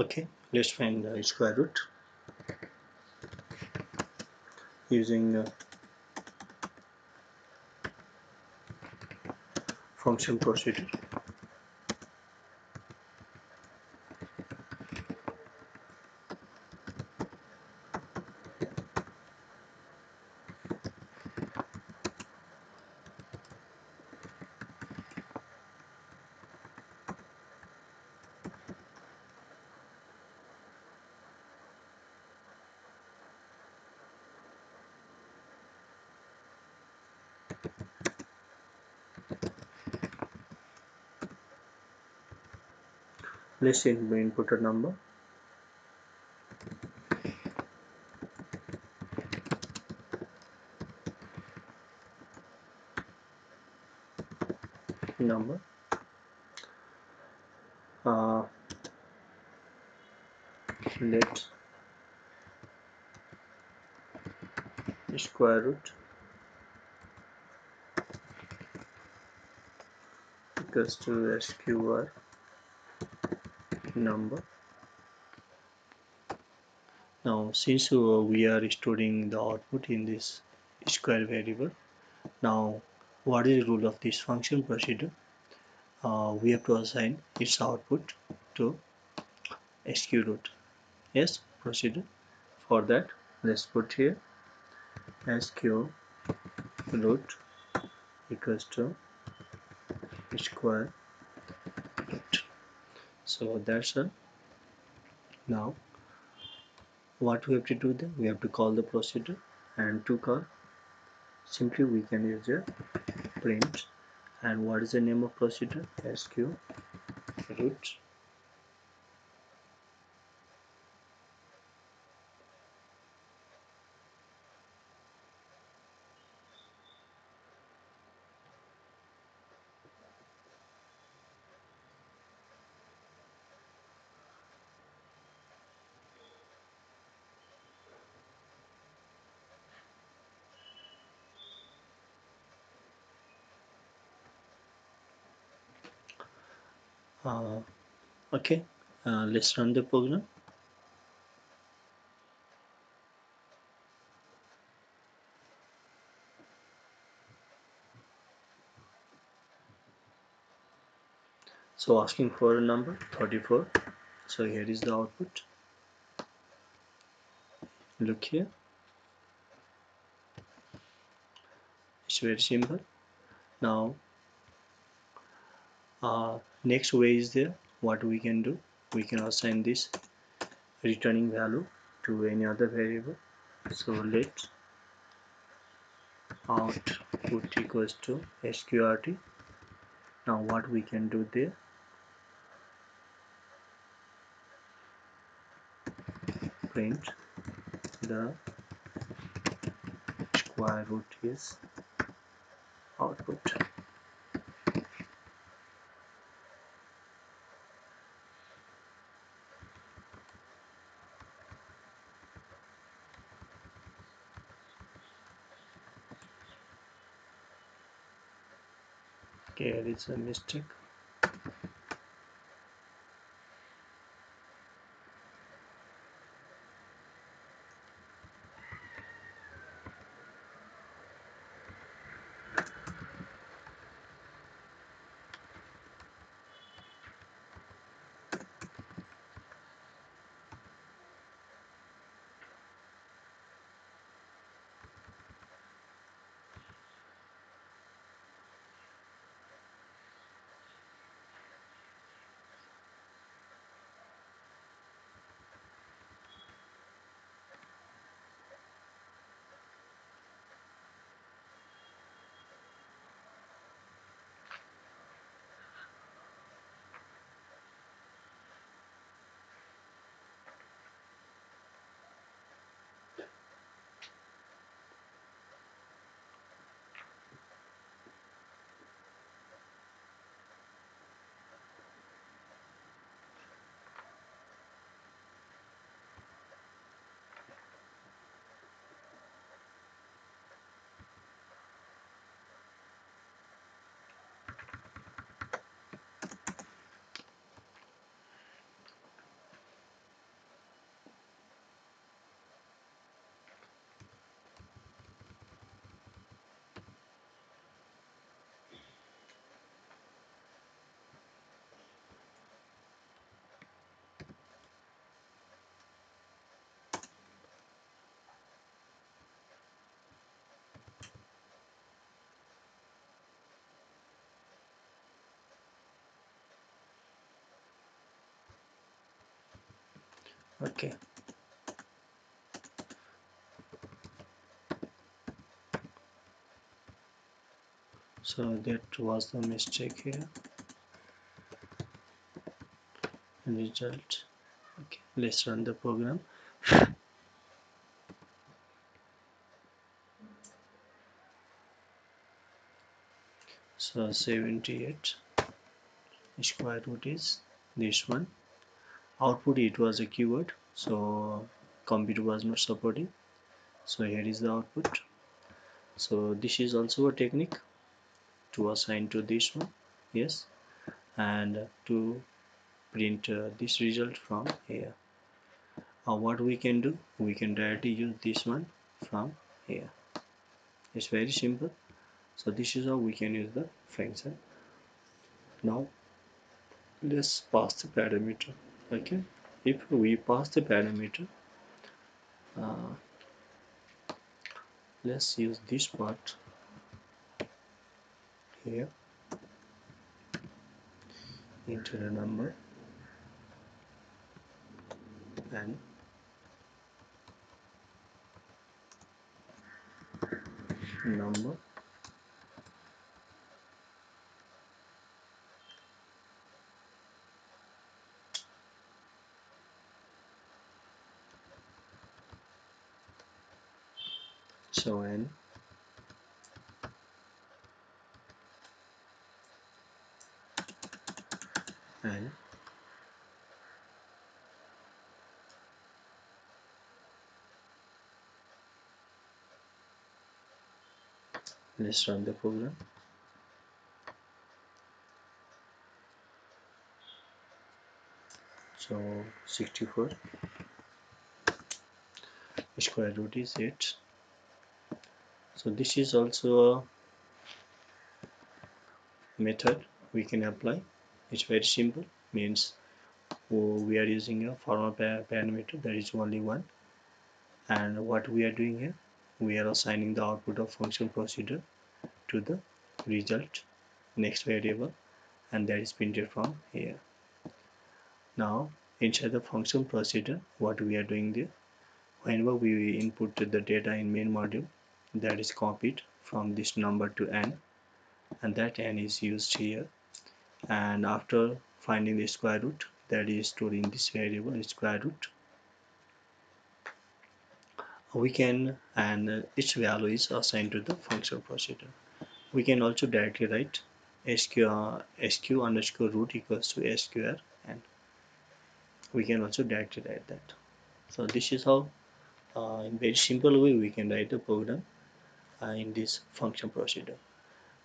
Okay, let's find the square root using function procedure. Let's input a number. Uh, let square root equals to sqr number. Now since we are storing the output in this square variable, now what is the rule of this function procedure? We have to assign its output to sq root. Yes, procedure. For that, let's put here sq root equals to square root. So that's all. Now what we have to do then? We have to call the procedure, and to call simply we can use a print. And what is the name of procedure? Sq root uh, okay, let's run the program. So asking for a number 34. So here is the output. Look here, it's very simple. Now next way is there. What we can do, we can assign this returning value to any other variable. So let output equals to sqrt. Now what we can do there, print the square root is output. Okay, there is a mistake. Okay, so that was the mistake here. Result. Okay, let's run the program. So 78 square root is this one. Output, it was a keyword, so computer was not supporting. So here is the output. So this is also a technique to assign to this one, yes, and to print this result from here. What we can do, we can directly use this one from here. It's very simple. So this is how we can use the function. Now let's pass the parameter. Okay, if we pass the parameter, uh, let's use this part here. Enter a number and number. So and let's run the program. So 64 square root is 8. So this is also a method we can apply. It's very simple, means we are using a formal parameter, that is only one, and what we are doing here, we are assigning the output of function procedure to the result next variable, and that is printed from here. Now inside the function procedure, what we are doing there, whenever we input the data in main module, that is copied from this number to n, and that n is used here, and after finding the square root, that is stored in this variable square root, we can, and its value is assigned to the function procedure. We can also directly write sq underscore root equals to square, and we can also directly write that. So this is how in very simple way we can write the program in this function procedure.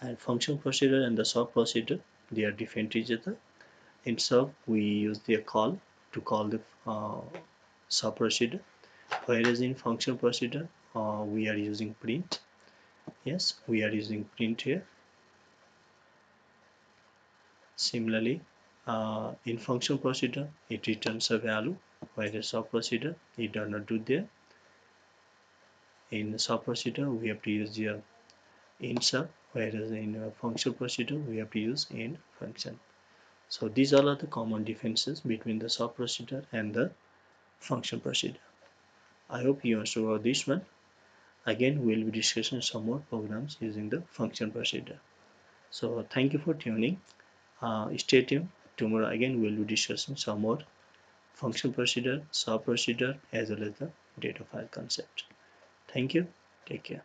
And function procedure and the sub procedure, they are different each other. In sub we use the call to call the sub procedure, whereas in function procedure we are using print. Yes, we are using print here. Similarly, in function procedure it returns a value, whereas sub procedure it does not do there. In sub procedure we have to use the in sub, whereas in function procedure we have to use in function. So these all are the common differences between the sub procedure and the function procedure. I hope you understood about this one. Again, we'll be discussing some more programs using the function procedure. So thank you for tuning. Stay tuned. Tomorrow again we'll be discussing some more function procedure, sub procedure, as well as the data file concept. Thank you. Take care.